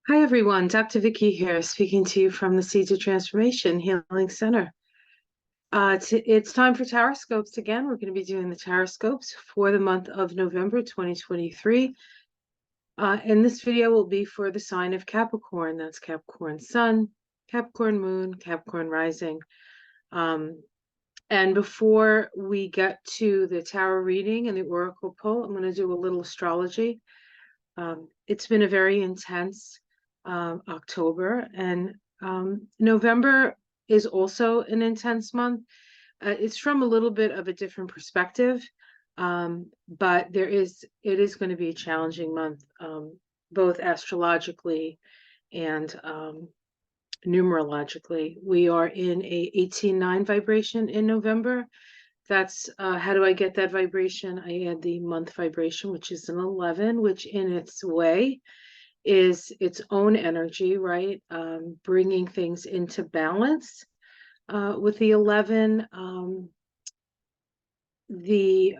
Hi, everyone. Dr. Vicky here, speaking to you from the Seeds of Transformation Healing Center. It's time for Taroscopes again. We're going to be doing the Taroscopes for the month of November 2023. And this video will be for the sign of Capricorn. That's Capricorn Sun, Capricorn Moon, Capricorn Rising. And before we get to the tarot reading and the oracle pull, I'm going to do a little astrology. It's been a very intense October, and November is also an intense month. It's from a little bit of a different perspective, but it is going to be a challenging month, both astrologically and numerologically. We are in a 18-9 vibration in November. That's how do I get that vibration? I add the month vibration, which is an 11, which in its way is its own energy, right? Bringing things into balance. With the 11, the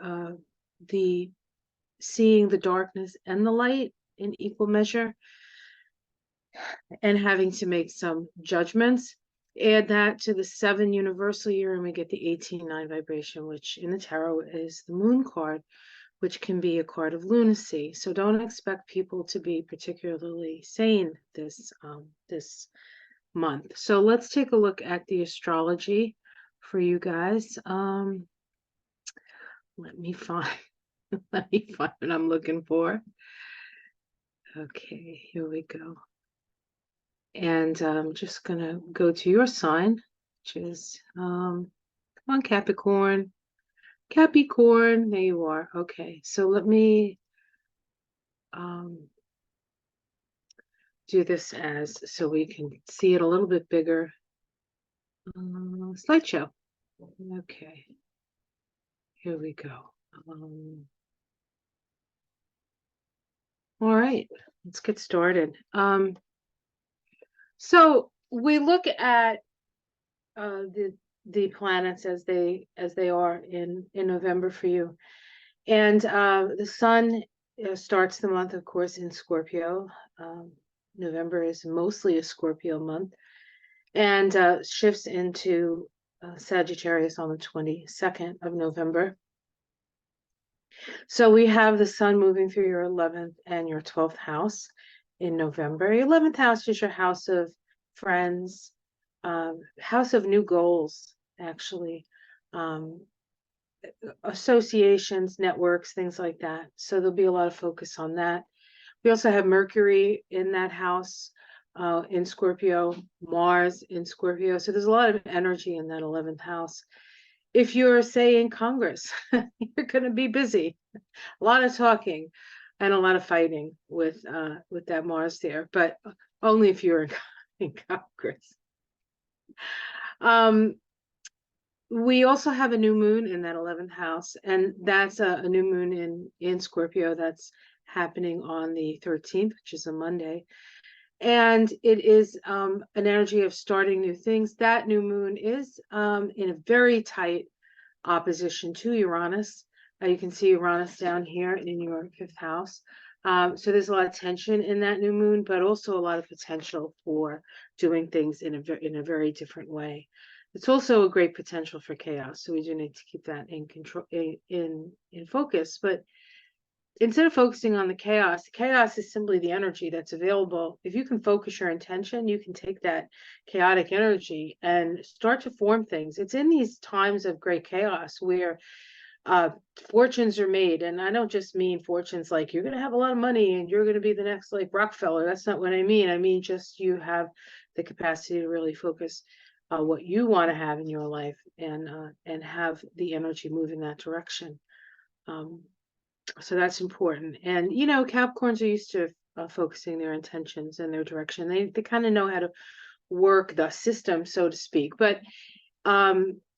seeing the darkness and the light in equal measure, and having to make some judgments. Add that to the 7 universal year, and we get the 18-9 vibration, which in the tarot is the moon card, which can be a card of lunacy. So don't expect people to be particularly sane this month. So let's take a look at the astrology for you guys. Let me find what I'm looking for. Okay, here we go. And I'm just gonna go to your sign, which is come on, Capricorn. Capricorn, there you are. Okay, so let me do this so we can see it a little bit bigger. Slideshow. Okay, here we go. All right, let's get started. So we look at the planets as they are in November for you, and the sun starts the month, of course, in Scorpio. November is mostly a Scorpio month, and shifts into Sagittarius on the 22nd of November. So we have the sun moving through your 11th and your 12th house in November. Your 11th house is your house of friends, house of new goals, actually, associations, networks, things like that. So there'll be a lot of focus on that. We also have Mercury in that house, in Scorpio, Mars in Scorpio. So there's a lot of energy in that 11th house. If you're, say, in Congress, you're going to be busy. A lot of talking and a lot of fighting with that Mars there, but only if you're in Congress. We also have a new moon in that 11th house, and that's a new moon in Scorpio that's happening on the 13th, which is a Monday. And it is an energy of starting new things. That new moon is in a very tight opposition to Uranus. You can see Uranus down here in your 5th house. So there's a lot of tension in that new moon, but also a lot of potential for doing things in a very different way. It's also a great potential for chaos. So we do need to keep that in control, in focus. But instead of focusing on the chaos is simply the energy that's available. If you can focus your intention, you can take that chaotic energy and start to form things. It's in these times of great chaos where fortunes are made. And I don't just mean fortunes like you're going to have a lot of money and you're going to be the next like Rockefeller. That's not what I mean. I mean, just you have the capacity to really focus what you want to have in your life and have the energy move in that direction. So that's important. And, you know, Capricorns are used to focusing their intentions and their direction. They kind of know how to work the system, so to speak. But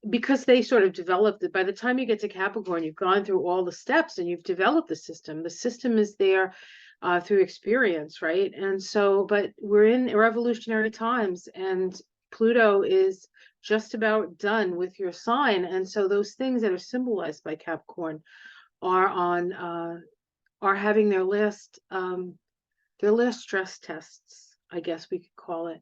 because they sort of developed it, by the time you get to Capricorn, you've gone through all the steps and you've developed the system. The system is there through experience, right? And so, but we're in revolutionary times, and Pluto is just about done with your sign. And so those things that are symbolized by Capricorn are having their last stress tests. I guess we could call it.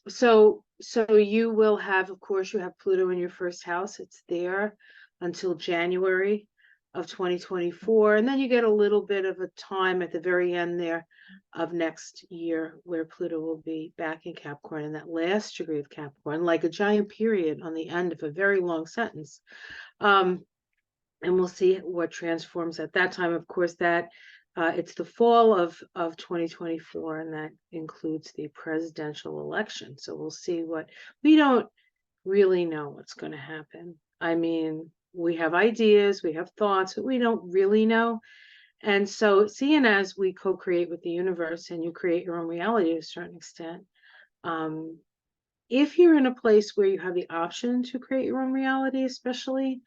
So you will have, of course, you have Pluto in your first house. It's there until January of 2024. And then you get a little bit of a time at the very end there of next year where Pluto will be back in Capricorn in that last degree of Capricorn, like a giant period on the end of a very long sentence. And we'll see what transforms at that time. Of course, that it's the fall of 2024, and that includes the presidential election. So we'll see what, we don't really know what's going to happen. I mean, we have ideas, we have thoughts, but we don't really know. And so seeing as we co-create with the universe and you create your own reality to a certain extent, if you're in a place where you have the option to create your own reality, especially,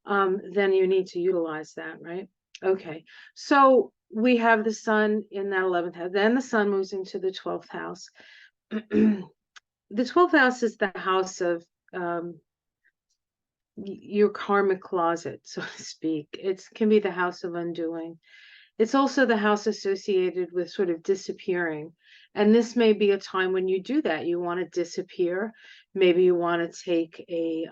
then you need to utilize that, right? Okay, so we have the sun in that 11th house. Then the sun moves into the 12th house. The 12th house is the house of your karmic closet, so to speak. It can be the house of undoing. It's also the house associated with sort of disappearing. And this may be a time when you do that. You want to disappear. Maybe you want to take a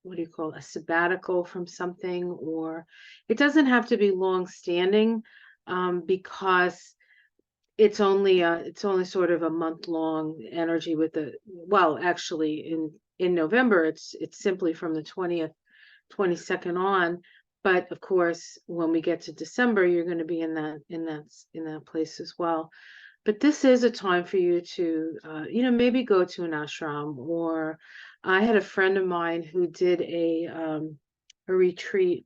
what do you call it, a sabbatical from something, or it doesn't have to be long standing, because it's only sort of a month long energy with the, well, actually in November it's simply from the 20th 22nd on, but of course when we get to December you're going to be in that place as well. But this is a time for you to, maybe go to an ashram. Or I had a friend of mine who did a retreat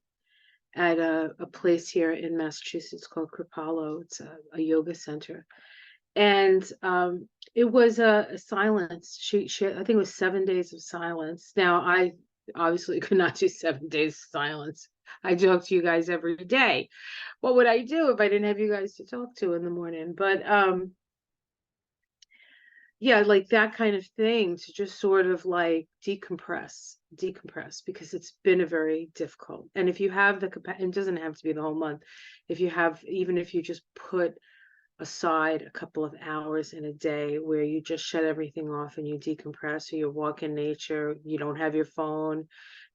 at a place here in Massachusetts called Kripalu. It's a yoga center. And it was a silence. She I think it was 7 days of silence. Now, I obviously could not do 7 days of silence. I talk to you guys every day. What would I do if I didn't have you guys to talk to in the morning? But yeah, like that kind of thing, to just sort of like decompress, because it's been a very difficult. And if you have the capacity, it doesn't have to be the whole month. If you have, even if you just put aside a couple of hours in a day where you just shut everything off and you decompress, or you walk in nature, you don't have your phone,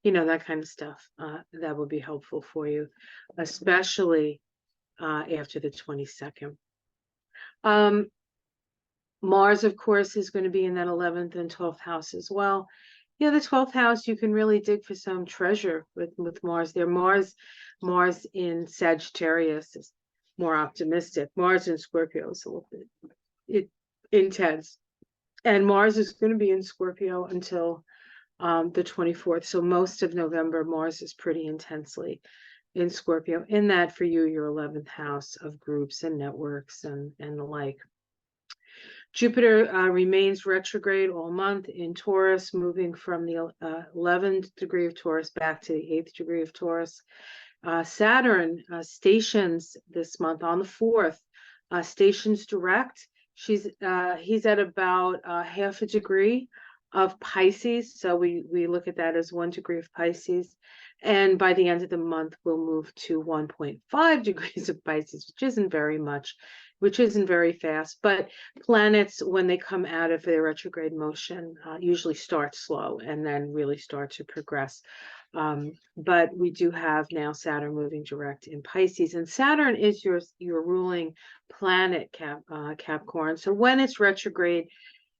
that kind of stuff, that would be helpful for you, especially after the 22nd. Mars, of course, is going to be in that 11th and 12th house as well. Yeah, the 12th house, you can really dig for some treasure with Mars there. Mars in Sagittarius is more optimistic. Mars in Scorpio is a little bit intense. And Mars is going to be in Scorpio until the 24th. So most of November, Mars is pretty intensely in Scorpio. In that, for you, your 11th house of groups and networks and the like. Jupiter remains retrograde all month in Taurus, moving from the 11th degree of Taurus back to the 8th degree of Taurus. Saturn stations this month on the 4th, stations direct. He's at about half a degree of Pisces. So we look at that as 1 degree of Pisces. And by the end of the month, we'll move to 1.5 degrees of Pisces, which isn't very much, which isn't very fast. But planets, when they come out of their retrograde motion, usually start slow and then really start to progress. But we do have now Saturn moving direct in Pisces, and Saturn is your ruling planet, Capricorn. So when it's retrograde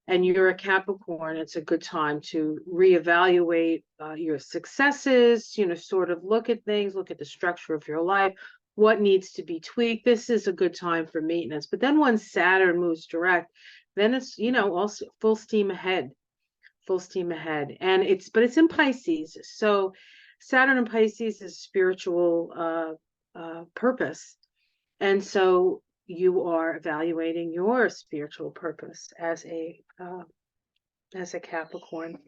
and you're a Capricorn, it's a good time to reevaluate your successes, sort of look at things, look at the structure of your life, what needs to be tweaked. This is a good time for maintenance. But then when Saturn moves direct, then it's, also full steam ahead. And it's in Pisces. So Saturn in Pisces is spiritual purpose. And so you are evaluating your spiritual purpose as a Capricorn.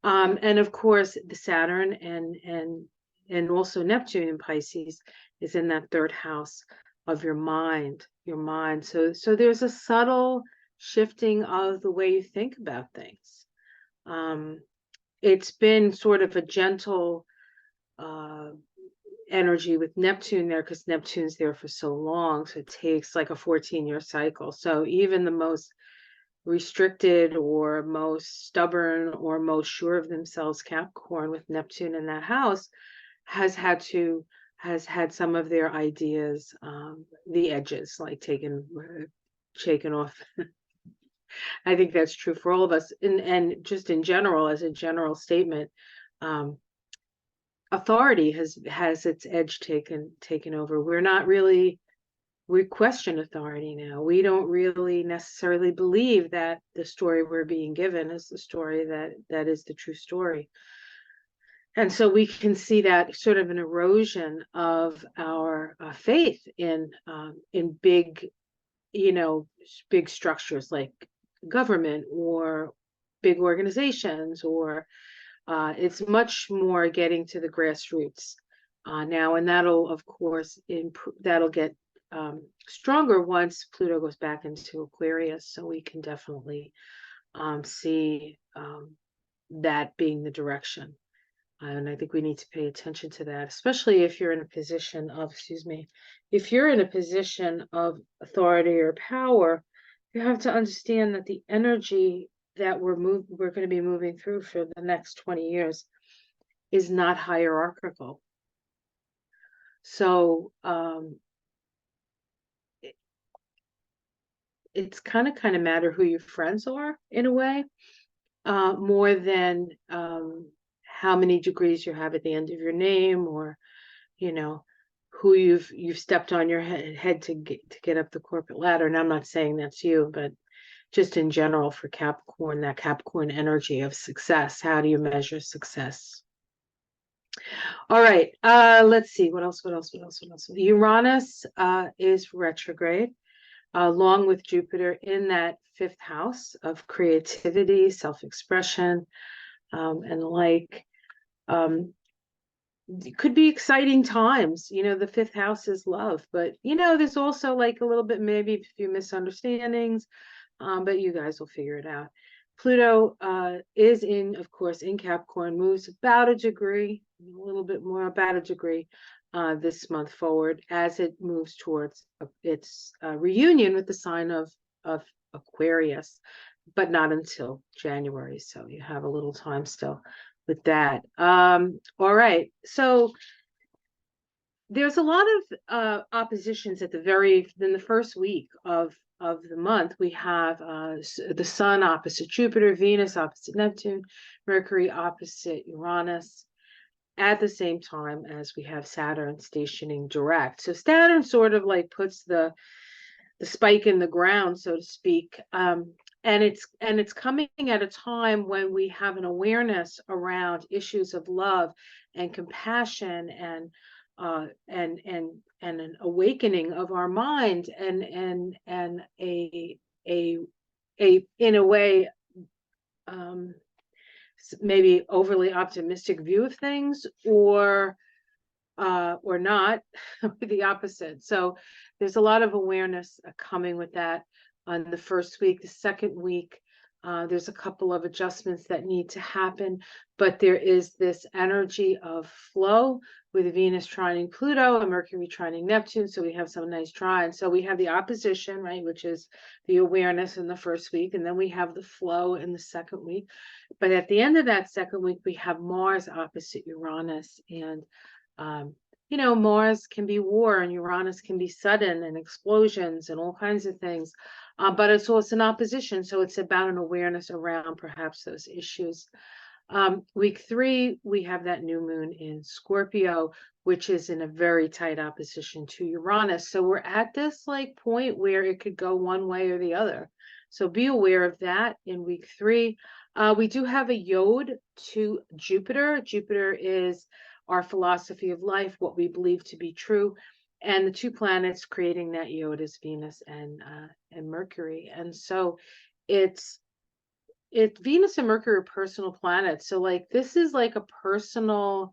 And of course the Saturn and also Neptune in Pisces is in that 3rd house of your mind. So there's a subtle shifting of the way you think about things. It's been sort of a gentle energy with Neptune there, because Neptune's there for so long. So it takes like a 14-year cycle. So even the most restricted or most stubborn or most sure of themselves Capricorn with Neptune in that house has had some of their ideas, the edges, like shaken off. I think that's true for all of us, and just in general, as a general statement, authority has its edge taken over. We question authority now. We don't really necessarily believe that the story we're being given is the story that is the true story. And so we can see that sort of an erosion of our faith in big, big structures like government or big organizations, or it's much more getting to the grassroots now, and that'll of course that'll get stronger once Pluto goes back into Aquarius. So we can definitely see that being the direction. And I think we need to pay attention to that, especially if you're in a position of, if you're in a position of authority or power, you have to understand that the energy that we're going to be moving through for the next 20 years is not hierarchical. So it's kind of matter who your friends are in a way, more than how many degrees you have at the end of your name, or who you've stepped on your head to get up the corporate ladder. And I'm not saying that's you, but just in general for Capricorn, that Capricorn energy of success. How do you measure success? All right, let's see, what else? Uranus is retrograde, along with Jupiter in that 5th house of creativity, self-expression, and like, it could be exciting times. The 5th house is love, but there's also like a little bit, maybe a few misunderstandings, but you guys will figure it out. Pluto is of course, in Capricorn, moves about a degree, a little bit more, about a degree this month forward, as it moves towards its reunion with the sign of Aquarius, but not until January. So you have a little time still with that. All right. So there's a lot of oppositions in the first week of the month. We have the Sun opposite Jupiter, Venus opposite Neptune, Mercury opposite Uranus, at the same time as we have Saturn stationing direct. So Saturn sort of like puts the spike in the ground, so to speak. And it's coming at a time when we have an awareness around issues of love and compassion, and an awakening of our mind, and a in a way, maybe overly optimistic view of things, or not, the opposite. So there's a lot of awareness coming with that on the first week. The second week, there's a couple of adjustments that need to happen, but there is this energy of flow with Venus trining Pluto and Mercury trining Neptune. So we have some nice trines. So we have the opposition, right, which is the awareness in the first week, and then we have the flow in the second week. But at the end of that second week, we have Mars opposite Uranus, and Mars can be war, and Uranus can be sudden and explosions and all kinds of things. But it's also an opposition, so it's about an awareness around perhaps those issues. Week 3, we have that new moon in Scorpio, which is in a very tight opposition to Uranus. So we're at this like point where it could go one way or the other. So be aware of that in week 3. We do have a yod to Jupiter. Jupiter is our philosophy of life, what we believe to be true. And the 2 planets creating that yod is Venus and Mercury. And so it's Venus and Mercury are personal planets. So like this is like a personal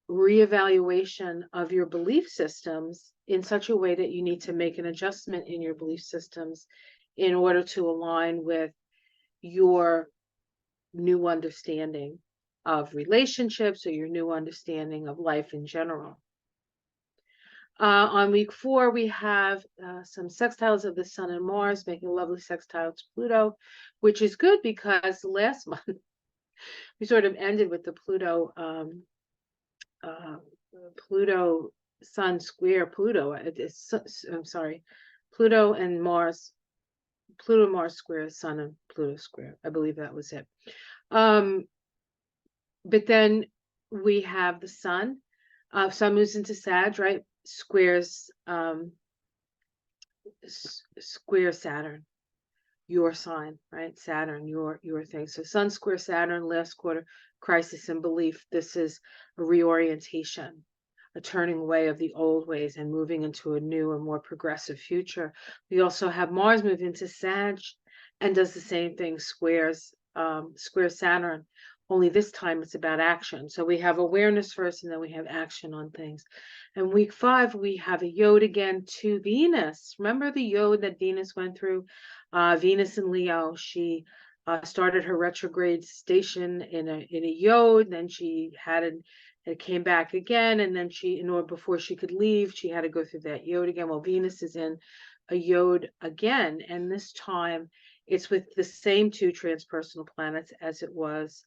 reevaluation of your belief systems in such a way that you need to make an adjustment in your belief systems in order to align with your new understanding of relationships, or your new understanding of life in general. On week 4, we have some sextiles of the Sun and Mars making a lovely sextile to Pluto, which is good because last month we sort of ended with the uh, Pluto Sun square Pluto. I'm sorry, Pluto and Mars, Pluto Mars square Sun and Pluto square. I believe that was it. But then we have the Sun. Sun moves into Sag, right? Squares square Saturn, your sign, right? Saturn, your thing. So Sun square Saturn last quarter, crisis in belief. This is a reorientation, a turning away of the old ways and moving into a new and more progressive future. We also have Mars move into Sag and does the same thing, square Saturn. Only this time it's about action. So we have awareness first and then we have action on things. And week 5, we have a yod again to Venus. Remember the yod that Venus went through? Venus in Leo. She started her retrograde station in a yod, then she had it came back again, and then in order before she could leave, she had to go through that yod again. Well, Venus is in a yod again, and this time it's with the same 2 transpersonal planets as it was.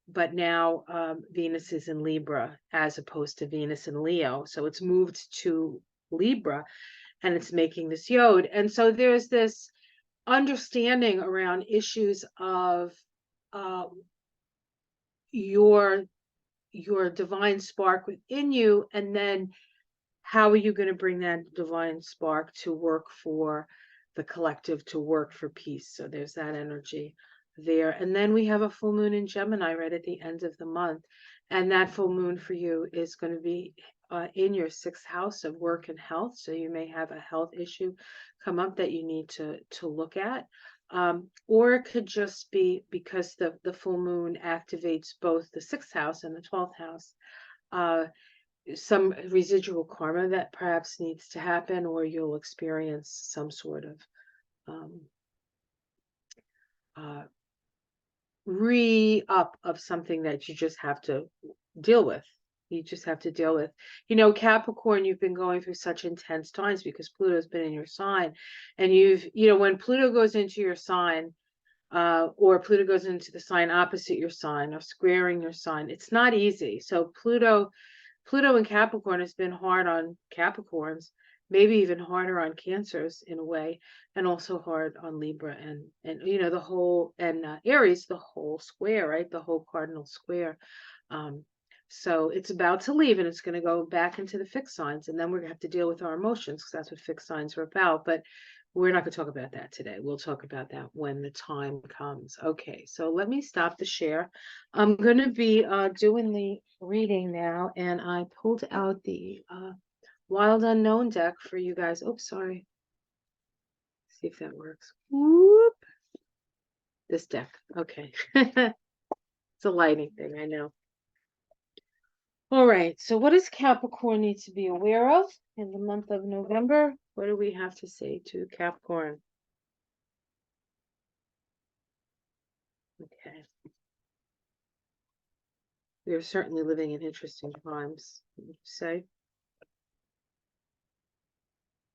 But now Venus is in Libra as opposed to Venus in Leo. So it's moved to Libra and it's making this yod. And so there's this understanding around issues of your divine spark within you, and then how are you going to bring that divine spark to work for the collective, to work for peace. So there's that energy there. And then we have a full moon in Gemini right at the end of the month, and that full moon for you is going to be in your 6th house of work and health. So you may have a health issue come up that you need to look at. Or it could just be because the full moon activates both the 6th house and the 12th house. Some residual karma that perhaps needs to happen, or you'll experience some sort of re-up of something that you just have to deal with. You just have to deal with. Capricorn, you've been going through such intense times because Pluto's been in your sign. And when Pluto goes into your sign, or Pluto goes into the sign opposite your sign or squaring your sign, it's not easy. So Pluto in Capricorn has been hard on Capricorns, maybe even harder on Cancers in a way, and also hard on Libra and the whole, and Aries, the whole square, right? The whole cardinal square. So it's about to leave and it's going to go back into the fixed signs, and then we're going to have to deal with our emotions because that's what fixed signs are about. But we're not going to talk about that today. We'll talk about that when the time comes. Okay, so let me stop the share. I'm going to be doing the reading now, and I pulled out the Wild Unknown deck for you guys. Oops, sorry. See if that works. Whoop. This deck. Okay. It's a lighting thing, I know. All right, so what does Capricorn need to be aware of in the month of November? What do we have to say to Capricorn? Okay. We are certainly living in interesting times, would you say?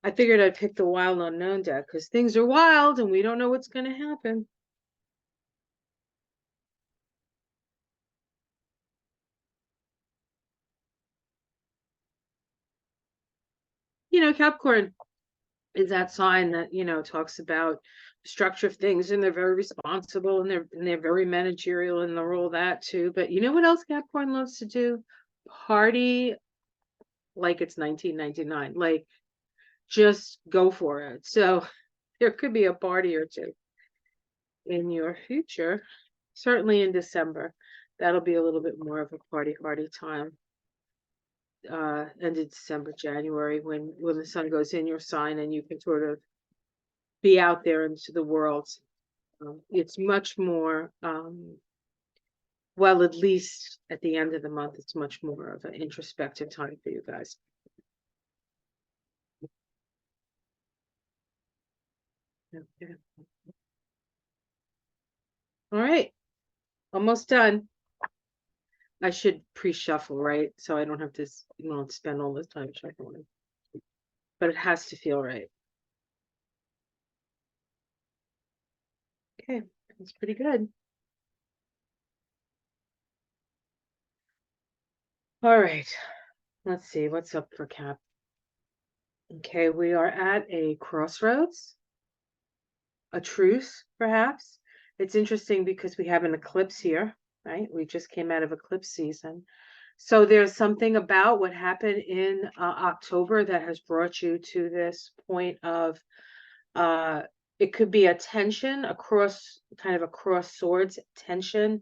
I figured I'd pick the Wild Unknown deck because things are wild and we don't know what's going to happen. Capricorn is that sign that, talks about structure of things, and they're very responsible, and they're very managerial, and they're all that too. But you know what else Capricorn loves to do? Party like it's 1999. Like, just go for it. So there could be a party or two in your future. Certainly in December. That'll be a little bit more of a party time. End of December, January, when the sun goes in your sign and you can sort of be out there into the world. It's much more, well, at least at the end of the month, it's much more of an introspective time for you guys. Okay. All right, almost done. I should pre-shuffle, right? So I don't have to, spend all this time shuffling. But it has to feel right. Okay, that's pretty good. All right, let's see what's up for Cap. Okay, we are at a crossroads, a truce, perhaps. It's interesting because we have an eclipse here, right? We just came out of eclipse season. So there's something about what happened in October that has brought you to this point of uh it could be a tension, kind of a cross swords tension.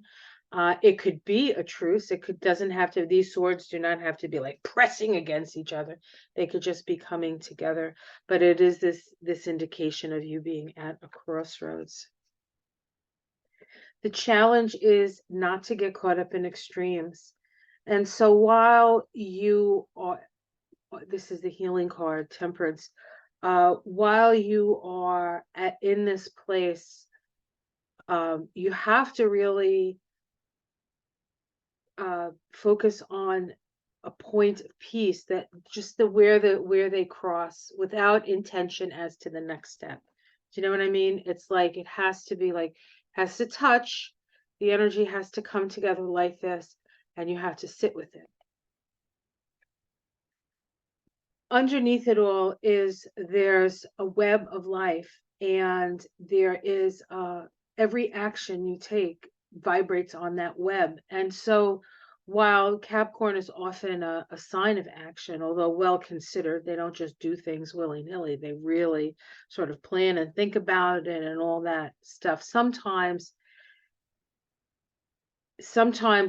It could be a truce. It could doesn't have to, these swords do not have to be like pressing against each other. They could just be coming together. But it is this indication of you being at a crossroads. The challenge is not to get caught up in extremes. And so while you are, this is the healing card, Temperance, while you are in this place, you have to really focus on a point of peace, that just where they cross without intention as to the next step. Do you know what I mean? It's like it has to be like, has to touch, the energy has to come together like this, and you have to sit with it. Underneath it all is there's a web of life, and there is every action you take vibrates on that web. And so while Capricorn is often a sign of action, although well considered, they don't just do things willy-nilly, they really sort of plan and think about it and all that stuff. Sometimes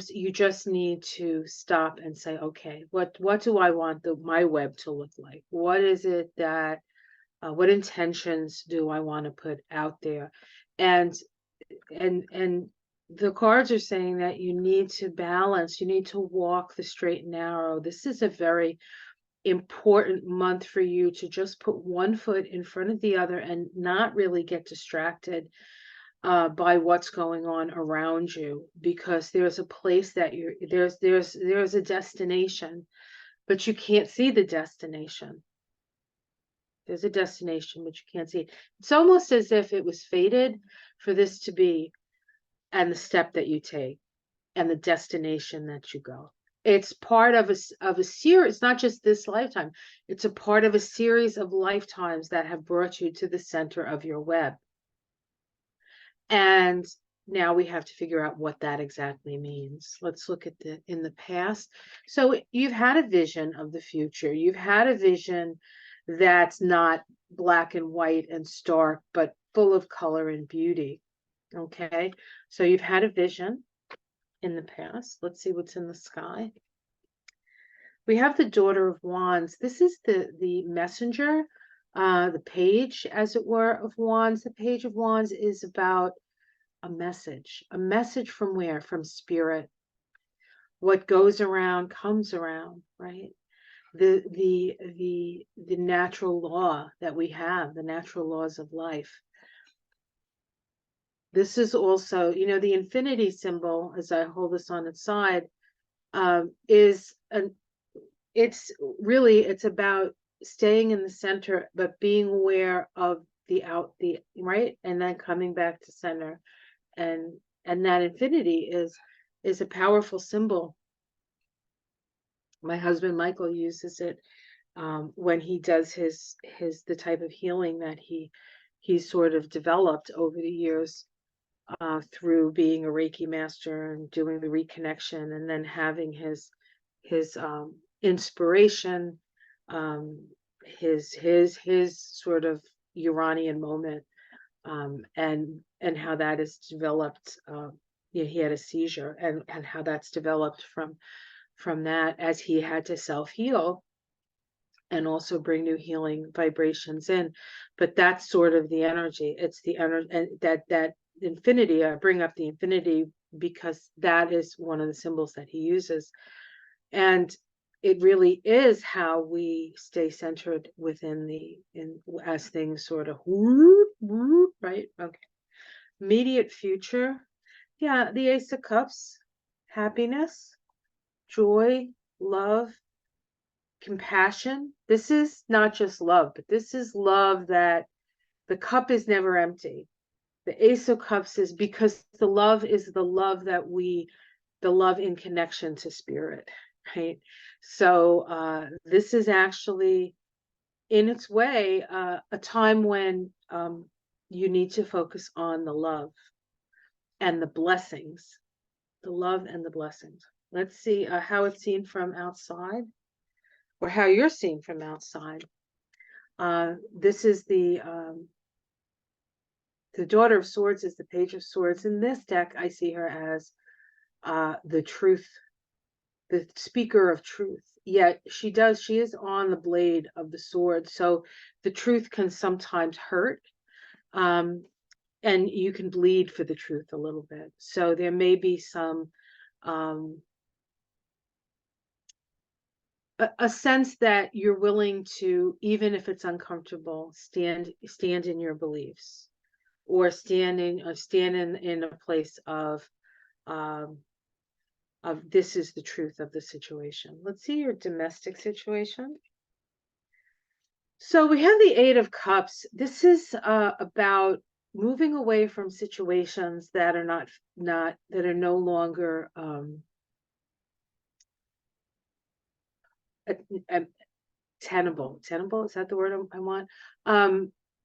you just need to stop and say, okay, what do I want my web to look like? What is it that what intentions do I want to put out there? And and the cards are saying that you need to balance, you need to walk the straight and narrow. This is a very important month for you to just put one foot in front of the other and not really get distracted by what's going on around you, because there's a place that there's a destination, but you can't see the destination. There's a destination, but you can't see it. It's almost as if it was fated for this to be, and the step that you take and the destination that you go. It's part of a series. It's not just this lifetime. It's a part of a series of lifetimes that have brought you to the center of your web. And now we have to figure out what that exactly means. Let's look at in the past. So you've had a vision of the future. You've had a vision that's not black and white and stark, but full of color and beauty. Okay. So you've had a vision in the past. Let's see what's in the sky. We have the Daughter of Wands. This is the messenger, the page, as it were, of Wands. The Page of Wands is about a message from where? From spirit. What goes around comes around, right? The natural law that we have, the natural laws of life. This is also, the infinity symbol, as I hold this on its side, is it's about staying in the center, but being aware of the right, and then coming back to center. And that infinity is a powerful symbol. My husband Michael uses it when he does the type of healing that he's sort of developed over the years, through being a Reiki master and doing the reconnection, and then having his inspiration, his sort of Uranian moment, and how that is developed. He had a seizure, and how that's developed from that, as he had to self-heal and also bring new healing vibrations in. But that's sort of the energy. It's the energy, and that infinity. I bring up the infinity because that is one of the symbols that he uses, and it really is how we stay centered as things sort of right. Okay. Immediate future. Yeah, the Ace of Cups, happiness. joy, love, compassion. This is not just love, but this is love that the cup is never empty. The Ace of Cups is because the love is the love the love in connection to spirit, right? So this is actually, in its way, a time when you need to focus on the love and the blessings, the love and the blessings. Let's see how it's seen from outside, or how you're seen from outside. This is the Daughter of Swords is the Page of Swords. In this deck, I see her as the truth, the speaker of truth. Yet she is on the blade of the sword. So the truth can sometimes hurt. And you can bleed for the truth a little bit. So there may be some, a sense that you're willing to, even if it's uncomfortable, stand in your beliefs, or stand in a place of this is the truth of the situation. Let's see your domestic situation. So we have the Eight of Cups. This is about moving away from situations that are not that are no longer tenable. Tenable, is that the word I want?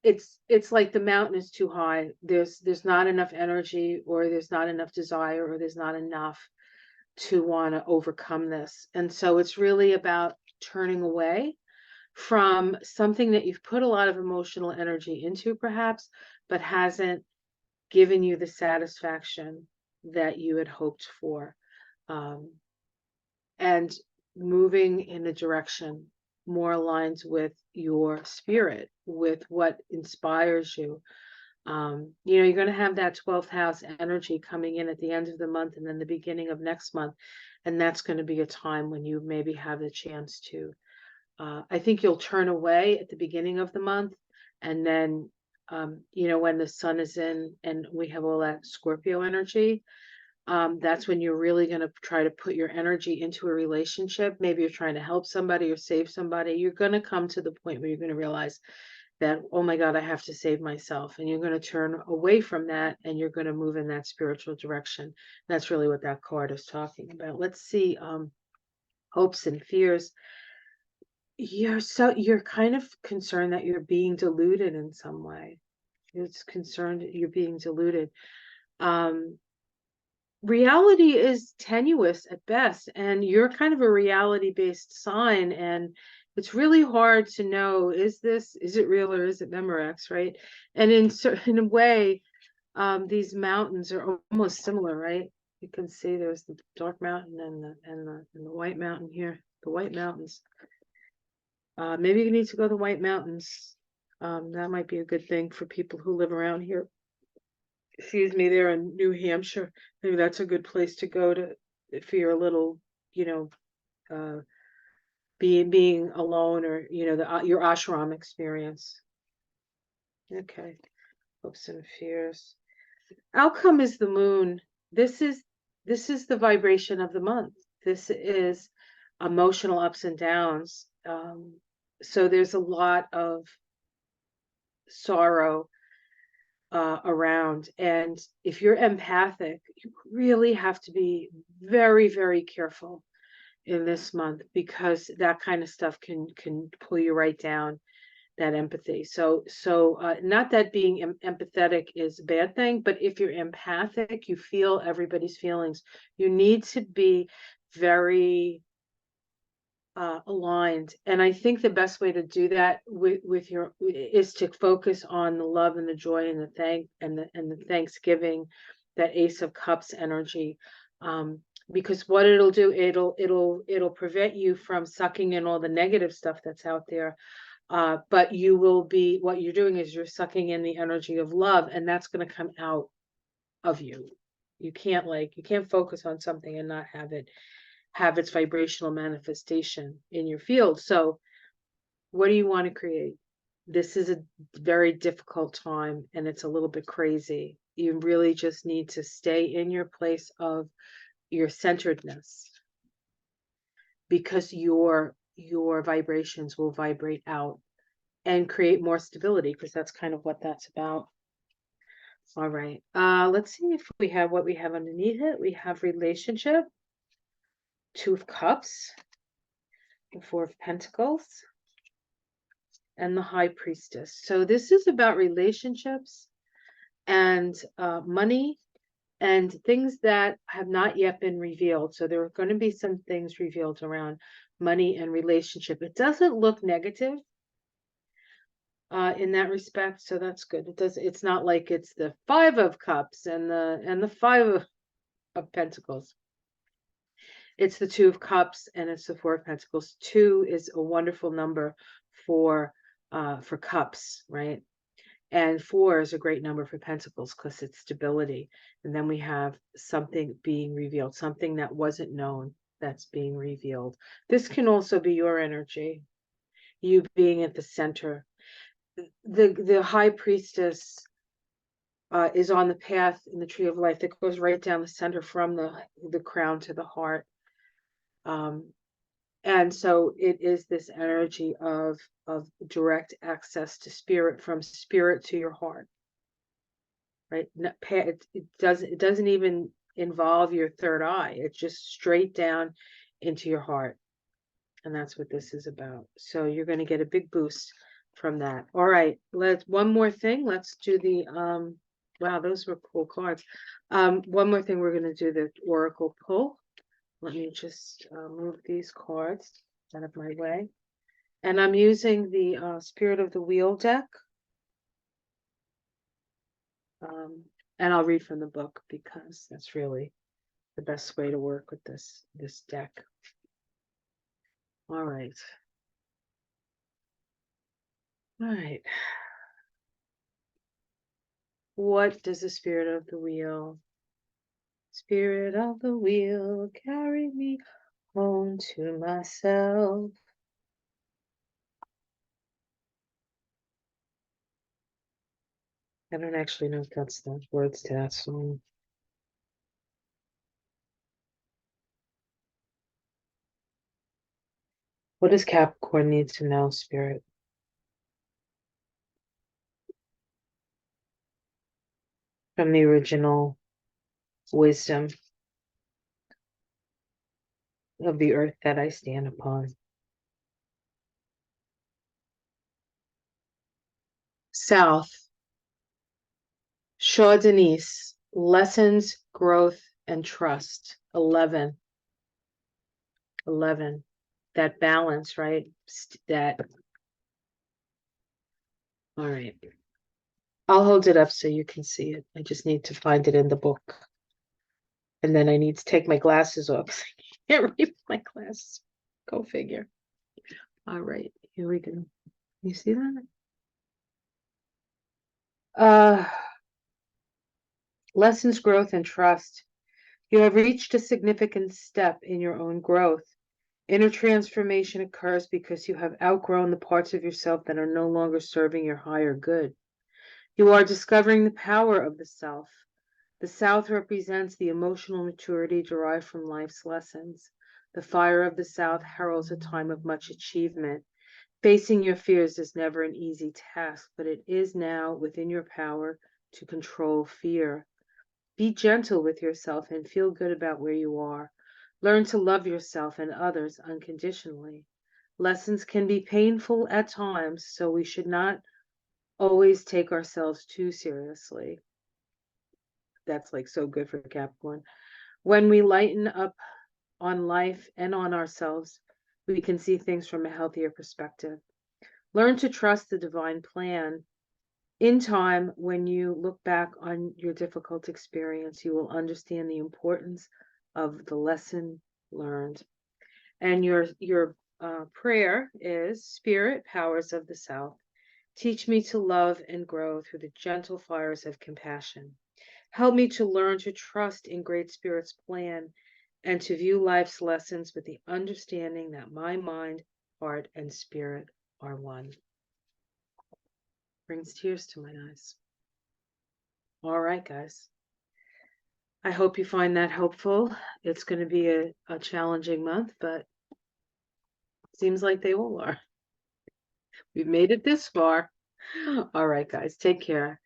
It's like the mountain is too high. There's not enough energy, or there's not enough desire, or there's not enough to want to overcome this. And so it's really about turning away from something that you've put a lot of emotional energy into, perhaps, but hasn't given you the satisfaction that you had hoped for. And moving in a direction more aligns with your spirit, with what inspires you. You're going to have that 12th house energy coming in at the end of the month and then the beginning of next month. And that's going to be a time when you maybe have the chance to, I think you'll turn away at the beginning of the month. And then, when the sun is in and we have all that Scorpio energy, that's when you're really going to try to put your energy into a relationship. Maybe you're trying to help somebody or save somebody. You're going to come to the point where you're going to realize that, oh my God, I have to save myself. And you're going to turn away from that, and you're going to move in that spiritual direction. That's really what that card is talking about. Let's see, hopes and fears. You're kind of concerned that you're being deluded in some way. You're concerned that you're being deluded. Reality is tenuous at best, and you're kind of a reality-based sign, and it's really hard to know, is it real or is it Memorex, right? And in a way, these mountains are almost similar, right? You can see there's the dark mountain and the white mountain here, the White Mountains. Maybe you need to go to the White Mountains. That might be a good thing for people who live around here. Excuse me, they're in New Hampshire. Maybe that's a good place to go to if you're a little, being alone, or your ashram experience. Okay, hopes and fears. Outcome is the moon. This is the vibration of the month. This is emotional ups and downs. So there's a lot of sorrow around. And if you're empathic, you really have to be very, very careful in this month, because that kind of stuff can pull you right down, that empathy. So not that being empathetic is a bad thing, but if you're empathic, you feel everybody's feelings. You need to be very aligned. And I think the best way to do that with your is to focus on the love and the joy and the thanksgiving, that Ace of Cups energy. Because what it'll do, it'll prevent you from sucking in all the negative stuff that's out there. But what you're doing is you're sucking in the energy of love, and that's going to come out of you. You can't focus on something and not have its vibrational manifestation in your field. So what do you want to create? This is a very difficult time, and it's a little bit crazy. You really just need to stay in your place of your centeredness. because your vibrations will vibrate out and create more stability, because that's kind of what that's about. All right. Let's see if we have what we have underneath it. We have relationship, Two of Cups, the Four of Pentacles, and the High Priestess. So this is about relationships and money and things that have not yet been revealed. So there are going to be some things revealed around money and relationship. It doesn't look negative in that respect, so that's good. It's not like it's the Five of Cups and the Five of Pentacles. It's the Two of Cups and it's the Four of Pentacles. Two is a wonderful number for cups, right? And four is a great number for pentacles because it's stability. And then we have something being revealed, something that wasn't known that's being revealed. This can also be your energy, you being at the center. The High Priestess is on the path in the Tree of Life that goes right down the center from the crown to the heart. And so it is this energy of direct access to spirit, from spirit to your heart, right? It doesn't even involve your third eye. It's just straight down into your heart. And that's what this is about. So you're going to get a big boost from that. All right, one more thing. Let's do the wow, those were cool cards. One more thing, we're going to do the oracle pull. Let me just move these cards out of my way. And I'm using the Spirit of the Wheel deck. And I'll read from the book because that's really the best way to work with this deck. All right. All right. What does the Spirit of the Wheel? Spirit of the Wheel, carry me home to myself. I don't actually know if that's the words to that song. What does Capricorn need to know, Spirit? From the original wisdom of the earth that I stand upon. South. Shaw Denise, Lessons, Growth, and Trust. 11. That balance, right? All right. I'll hold it up so you can see it. I just need to find it in the book. And then I need to take my glasses off because I can't read my glasses. Go figure. All right, here we go. You see that? Lessons, Growth, and Trust. You have reached a significant step in your own growth. Inner transformation occurs because you have outgrown the parts of yourself that are no longer serving your higher good. You are discovering the power of the self. The South represents the emotional maturity derived from life's lessons. The fire of the South heralds a time of much achievement. Facing your fears is never an easy task, but it is now within your power to control fear. Be gentle with yourself and feel good about where you are. Learn to love yourself and others unconditionally. Lessons can be painful at times, so we should not always take ourselves too seriously. That's like so good for Capricorn. When we lighten up on life and on ourselves, we can see things from a healthier perspective. Learn to trust the divine plan. In time, when you look back on your difficult experience, you will understand the importance of the lesson learned. And your prayer is, Spirit, powers of the South, teach me to love and grow through the gentle fires of compassion. Help me to learn to trust in Great Spirit's plan and to view life's lessons with the understanding that my mind, heart, and spirit are one. Brings tears to my eyes. All right, guys. I hope you find that helpful. It's going to be a challenging month, but Seems like they all are. We've made it this far. All right, guys, take care.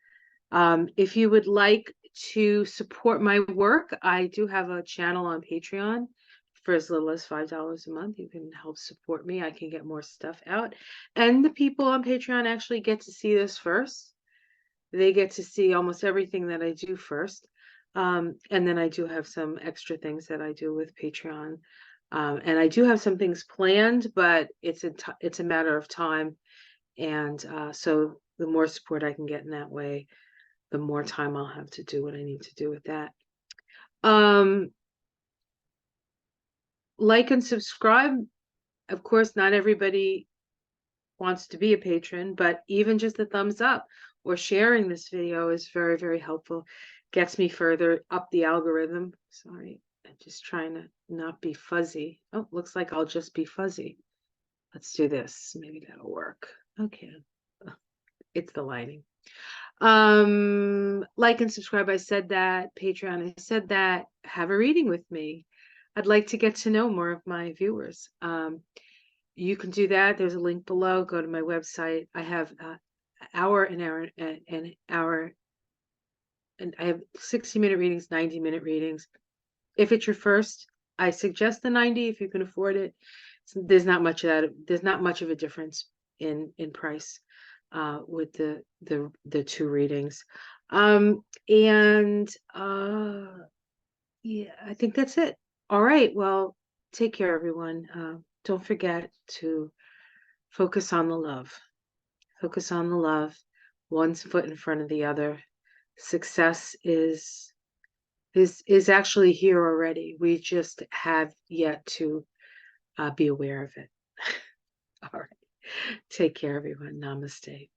If you would like to support my work, I do have a channel on Patreon for as little as $5 a month. You can help support me. I can get more stuff out. And the people on Patreon actually get to see this first. They get to see almost everything that I do first. And then I do have some extra things that I do with Patreon. And I do have some things planned, but it's a matter of time. And so the more support I can get in that way, the more time I'll have to do what I need to do with that. Like and subscribe. Of course, not everybody wants to be a patron, but even just a thumbs up or sharing this video is very, very helpful. Gets me further up the algorithm. Sorry, I'm just trying to not be fuzzy. Oh, looks like I'll just be fuzzy. Let's do this. Maybe that'll work. Okay. It's the lighting. Like and subscribe. I said that. Patreon, I said that. Have a reading with me. I'd like to get to know more of my viewers. You can do that. There's a link below. Go to my website. I have an hour, and I have 60-minute readings, 90-minute readings. If it's your first, I suggest the 90 if you can afford it. So there's not much of that. There's not much of a difference in price with the two readings. Yeah, I think that's it. All right. Well, take care, everyone. Don't forget to focus on the love. Focus on the love, one foot in front of the other. Success is actually here already. We just have yet to be aware of it. All right. Take care, everyone. Namaste.